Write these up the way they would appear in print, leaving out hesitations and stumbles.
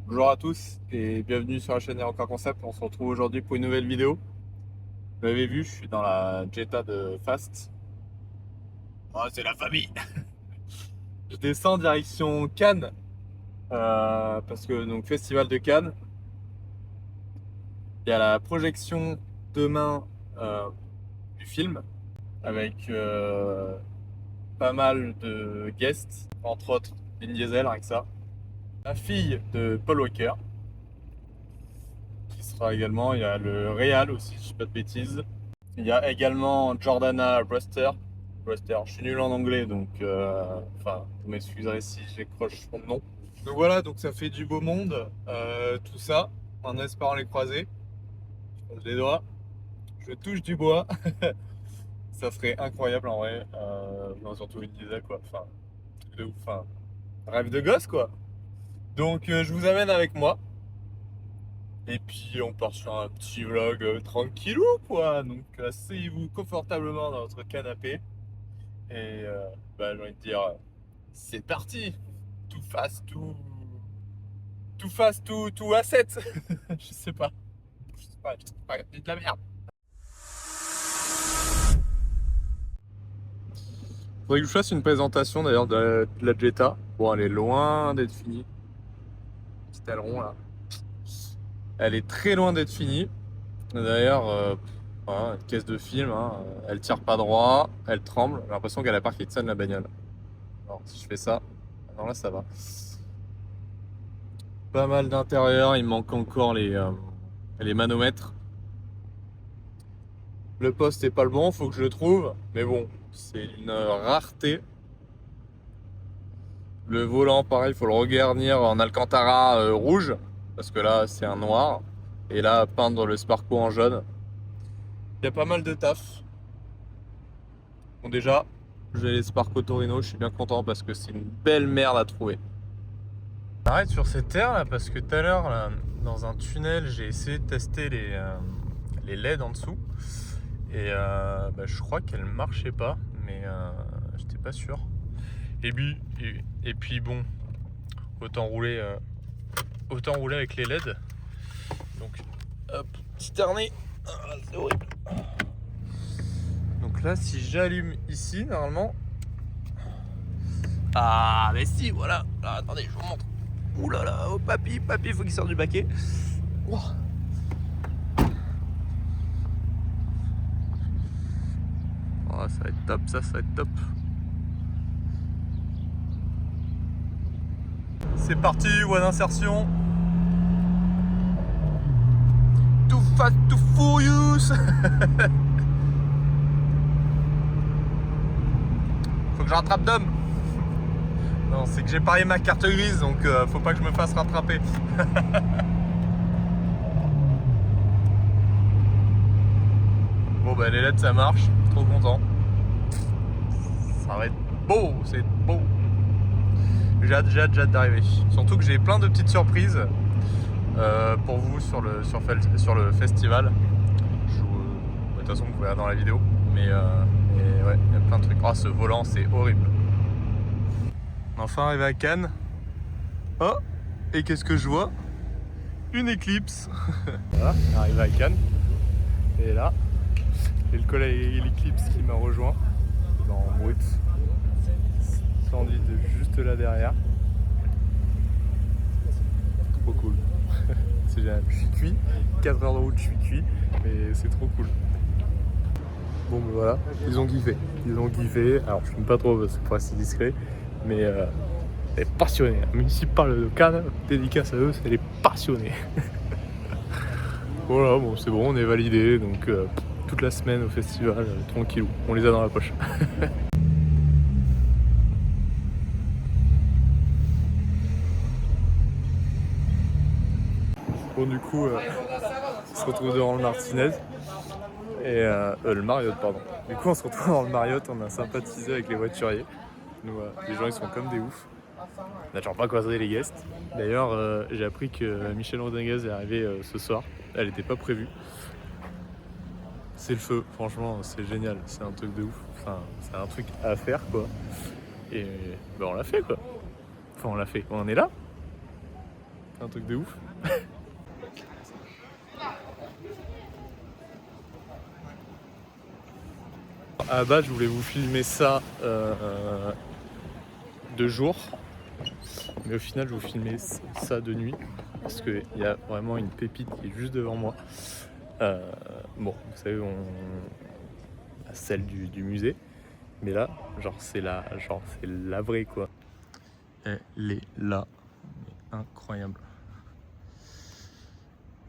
Bonjour à tous et bienvenue sur la chaîne Encore Concept. On se retrouve aujourd'hui pour une nouvelle vidéo. Vous l'avez vu, je suis dans la Jetta de Fast. Oh, c'est la famille. Je descends direction Cannes parce que donc Festival de Cannes. Il y a la projection demain du film avec pas mal de guests, entre autres Vin Diesel avec ça. La fille de Paul Walker qui sera également. Il y a le Réal aussi, si je dis pas de bêtises. Il y a également Jordana Brewster. Brewster, je suis nul en anglais, donc enfin, vous m'excuserez si j'écroche son nom. Donc voilà, donc ça fait du beau monde, tout ça, en espérant les croiser. Je croise les doigts, je touche du bois. Ça serait incroyable en vrai. Non, surtout une Diesel quoi. Enfin, truc de ouf. Enfin, rêve de gosse quoi. Donc je vous amène avec moi. Et puis on part sur un petit vlog tranquillou quoi. Donc asseyez-vous confortablement dans votre canapé. Et j'ai envie de dire, c'est parti! Tout fast, tout fast, tout asset. Je sais pas. Je sais pas, c'est de la merde. Faudrait que je fasse une présentation d'ailleurs de la Jetta. Bon, elle est loin d'être finie. Petit aileron là. Elle est très loin d'être finie. D'ailleurs, voilà, une caisse de film, hein, elle tire pas droit, elle tremble. J'ai l'impression qu'elle a Parkinson la bagnole. Alors, si je fais ça, alors là ça va. Pas mal d'intérieur, il manque encore les manomètres. Le poste est pas le bon, faut que je le trouve. Mais bon, c'est une rareté. Le volant, pareil, il faut le regarnir en alcantara rouge. Parce que là, c'est un noir. Et là, peindre le Sparco en jaune. Il y a pas mal de taf. Bon, déjà, j'ai les Sparco Torino, je suis bien content parce que c'est une belle merde à trouver. J'arrête sur cette terre là parce que tout à l'heure, là, dans un tunnel, j'ai essayé de tester les LED en dessous. Et je crois qu'elle marchait pas, mais j'étais pas sûr. Et puis bon, autant rouler, autant rouler avec les LED. Donc, hop, petit harnais. Ah, c'est horrible. Donc là, si j'allume ici, normalement. Ah, mais si, voilà. Ah, attendez, je vous montre. Ouh là là, oh papy, faut qu'il sorte du baquet. Oh. Oh, ça va être top, ça va être top. C'est parti, voie d'insertion. Too fast, too furious. Faut que je rattrape Dom. Non, c'est que j'ai parié ma carte grise, donc faut pas que je me fasse rattraper. Bon bah les LED ça marche, trop content. Ça va être beau, c'est beau. J'ai hâte d'arriver. Surtout que j'ai plein de petites surprises pour vous sur le festival. De toute façon vous verrez dans la vidéo. Mais ouais, il y a plein de trucs. Oh, ce volant c'est horrible. Enfin arrivé à Cannes. Oh, et qu'est-ce que je vois? Une éclipse. Voilà, arrivé à Cannes. Et là, j'ai le collègue l'éclipse qui m'a rejoint. En brut. Splendide, juste là derrière. Trop cool. C'est génial. Je suis cuit. 4 heures de route, je suis cuit. Mais c'est trop cool. Bon, ben voilà, ils ont kiffé. Ils ont kiffé. Alors, je filme pas trop parce que c'est pas assez discret. Mais elle est passionnée. Municipal de Cannes, dédicace à eux, elle est passionnée. Voilà, bon, c'est bon, on est validé. Donc, toute la semaine au festival, tranquillou. On les a dans la poche. Bon, du coup, on se retrouve devant le Martinez. Et le Marriott, pardon. Du coup, on se retrouve dans le Marriott, on a sympathisé avec les voituriers. Nous, les gens, ils sont comme des oufs. On n'a toujours pas croisé les guests. D'ailleurs, j'ai appris que Michelle Rodriguez est arrivée ce soir. Elle n'était pas prévue. C'est le feu, franchement, c'est génial. C'est un truc de ouf. Enfin, c'est un truc à faire, quoi. Et on l'a fait, quoi. Enfin, on l'a fait. On en est là. un truc de ouf. À la base, je voulais vous filmer ça de jour, mais au final, je vais vous filmer ça de nuit parce qu'il y a vraiment une pépite qui est juste devant moi. Bon, vous savez, celle du musée, mais là, c'est la vraie quoi. Elle est là, incroyable.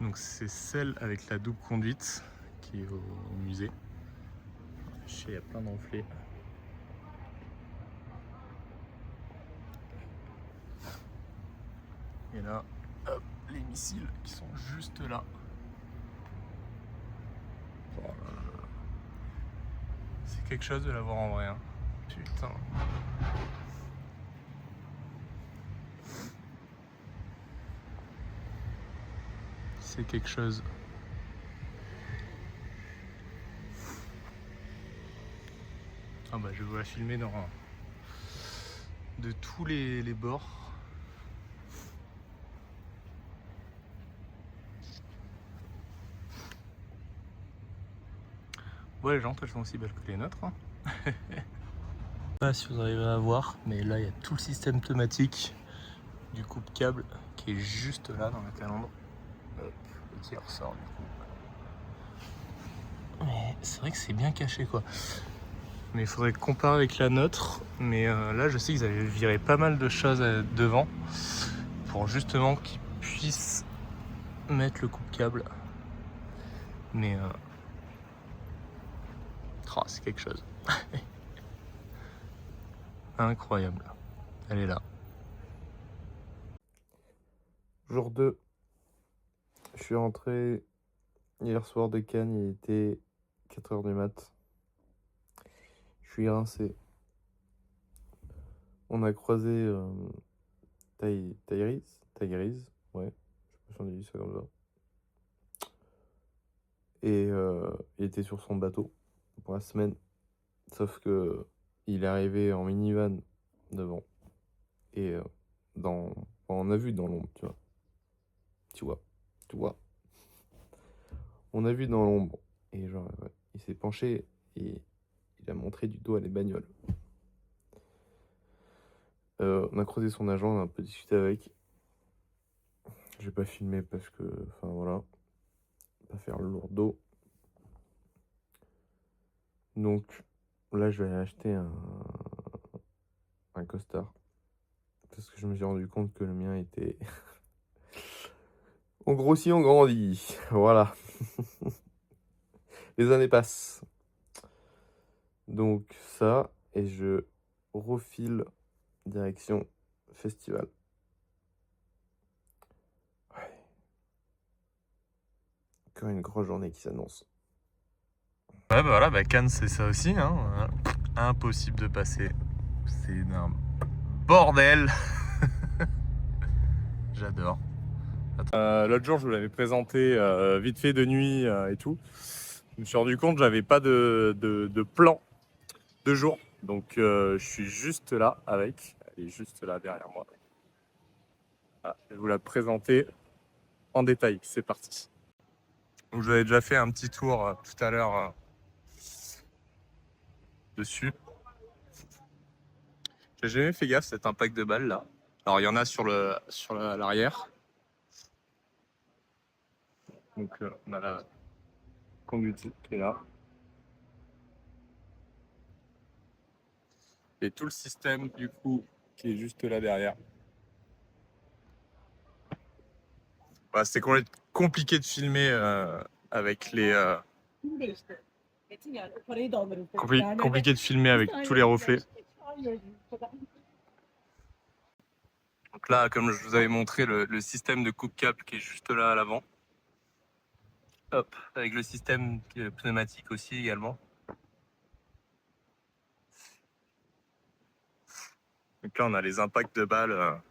Donc c'est celle avec la double conduite qui est au musée. Je sais, il y a plein de reflets. Et là, hop, les missiles qui sont juste là. Oh là là. C'est quelque chose de l'avoir en vrai. Hein. Putain. C'est quelque chose. Ah bah je vais vous la filmer de tous les bords. Ouais, les jantes elles sont aussi belles que les nôtres. Hein. Je sais pas si vous arrivez à voir, mais là il y a tout le système pneumatique du coupe-câble qui est juste là dans la calandre. Hop, et qui ressort du coup. Mais c'est vrai que c'est bien caché quoi. Mais il faudrait comparer avec la nôtre. Mais là je sais qu'ils avaient viré pas mal de choses devant pour justement qu'ils puissent mettre le coupe-câble. Mais oh, c'est quelque chose. Incroyable. Elle est là. Jour 2. Je suis rentré hier soir de Cannes, il était 4h du mat. Je suis rincé. On a croisé Thaïris, ouais, je sais pas si on dit ça comme ça. Et il était sur son bateau pour la semaine. Sauf que il est arrivé en minivan devant. Et on a vu dans l'ombre, tu vois. Tu vois. On a vu dans l'ombre. Et genre, ouais, il s'est penché et il a montré du doigt les bagnoles. On a creusé son agent, on a un peu discuté avec. J'ai pas filmé parce que, enfin voilà, pas faire le lourdeau. Donc là, je vais aller acheter un costard parce que je me suis rendu compte que le mien était. On grossit, on grandit. Voilà. Les années passent. Donc ça, et je refile direction festival. Ouais. Encore une grosse journée qui s'annonce. Ouais, bah voilà, bah Cannes c'est ça aussi, hein. Impossible de passer. C'est un bordel. J'adore. L'autre jour, je vous l'avais présenté vite fait de nuit et tout. Je me suis rendu compte que j'avais pas de plan de jour. Donc je suis juste là avec. Elle est juste là derrière moi. Voilà, je vais vous la présenter en détail. C'est parti. Donc, je vous avais déjà fait un petit tour tout à l'heure dessus. J'ai jamais fait gaffe, cet impact de balles là. Alors il y en a sur l'arrière. Donc on a la conduite qui est là. Et tout le système du coup qui est juste là derrière. Voilà, c'était compliqué de filmer avec les compliqué de filmer avec tous les reflets. Donc là, comme je vous avais montré, le système de coupe-câble qui est juste là à l'avant. Hop, avec le système pneumatique aussi également. Donc là, on a les impacts de balles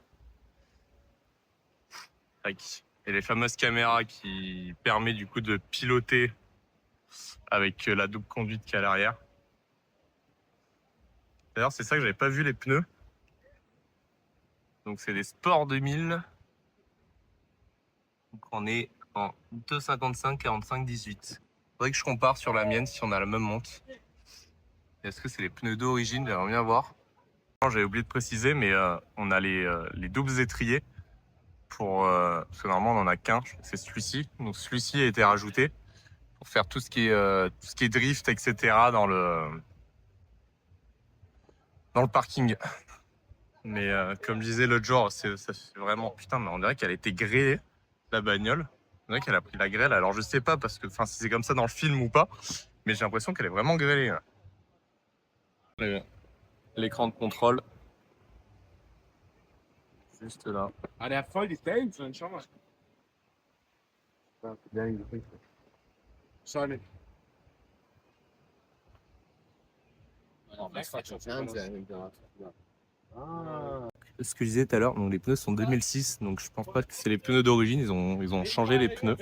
et les fameuses caméras qui permettent du coup de piloter avec la double conduite qui est à l'arrière. D'ailleurs, c'est ça que j'avais pas vu les pneus. Donc c'est des Sport 2000. On est en 2,55, 45, 18. Faudrait que je compare sur la mienne si on a la même montre. Est-ce que c'est les pneus d'origine? J'aimerais bien voir. J'avais oublié de préciser, mais on a les doubles étriers. Parce que normalement, on n'en a qu'un. C'est celui-ci. Donc celui-ci a été rajouté pour faire tout ce qui est drift, etc. dans le parking. Mais comme je disais l'autre jour, ça fait vraiment... Putain, mais on dirait qu'elle a été grêlée, la bagnole. On dirait qu'elle a pris la grêle. Alors je sais pas parce que, si c'est comme ça dans le film ou pas, mais j'ai l'impression qu'elle est vraiment grêlée. Là. L'écran de contrôle. Juste là. Ah, der hat voll die Dellen drin, schau mal. Schau nicht. Ce que je disais tout à l'heure, donc les pneus sont 2006, donc je pense pas que c'est les pneus d'origine, ils ont changé les pneus.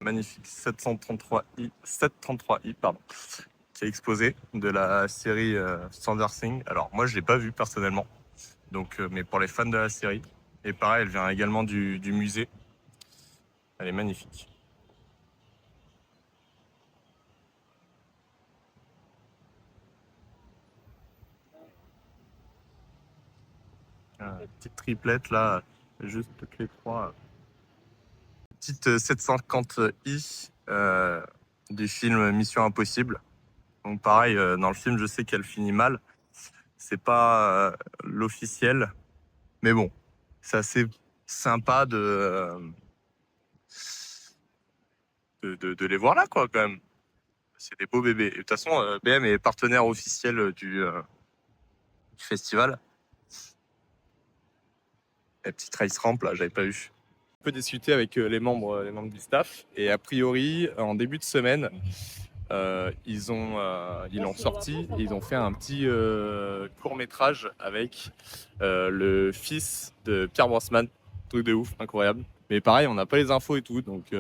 Magnifique 733i, pardon, qui est exposé de la série Stranger Things. Alors moi je l'ai pas vu personnellement, donc mais pour les fans de la série. Et pareil, elle vient également du musée. Elle est magnifique. Petite triplette là, juste toutes les trois. Petite 750i du film Mission Impossible. Donc pareil, dans le film, je sais qu'elle finit mal. C'est pas l'officiel, mais bon, c'est assez sympa de les voir là, quoi, quand même. C'est des beaux bébés. Et de toute façon, BM est partenaire officiel du festival. La petite race ramp, là, j'avais pas vu. On peut discuter avec les membres du staff. Et a priori, en début de semaine, ils l'ont sorti et ils ont fait un petit court-métrage avec le fils de Pierre Brosnan. Truc de ouf, incroyable. Mais pareil, on n'a pas les infos et tout, donc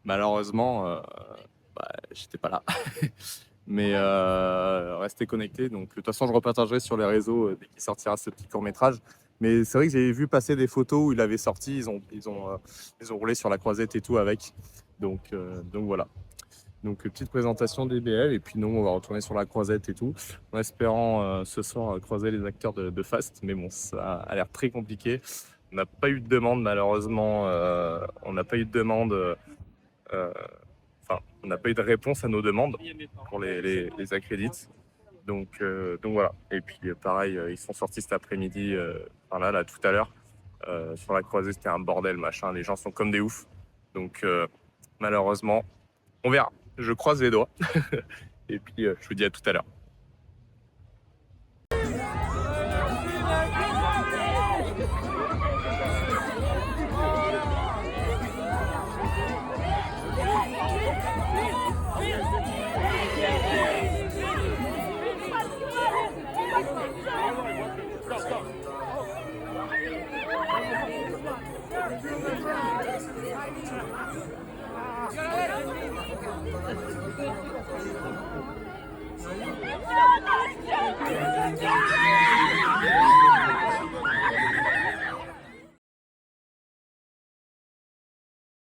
malheureusement, j'étais pas là. Mais restez connectés. Donc de toute façon, je repartagerai sur les réseaux dès qu'il sortira ce petit court-métrage. Mais c'est vrai que j'ai vu passer des photos où il avait sorti, ils ont roulé sur la croisette et tout avec. Donc voilà. Donc petite présentation des BL et puis nous on va retourner sur la croisette et tout, en espérant ce soir croiser les acteurs de Fast. Mais bon, ça a l'air très compliqué. On n'a pas eu de demande malheureusement. On n'a pas eu de demande. On n'a pas eu de réponse à nos demandes pour les accrédits. Donc voilà. Et puis pareil, ils sont sortis cet après-midi, là tout à l'heure. Sur la croisée, c'était un bordel, machin. Les gens sont comme des oufs. Donc malheureusement, on verra. Je croise les doigts. Et puis je vous dis à tout à l'heure.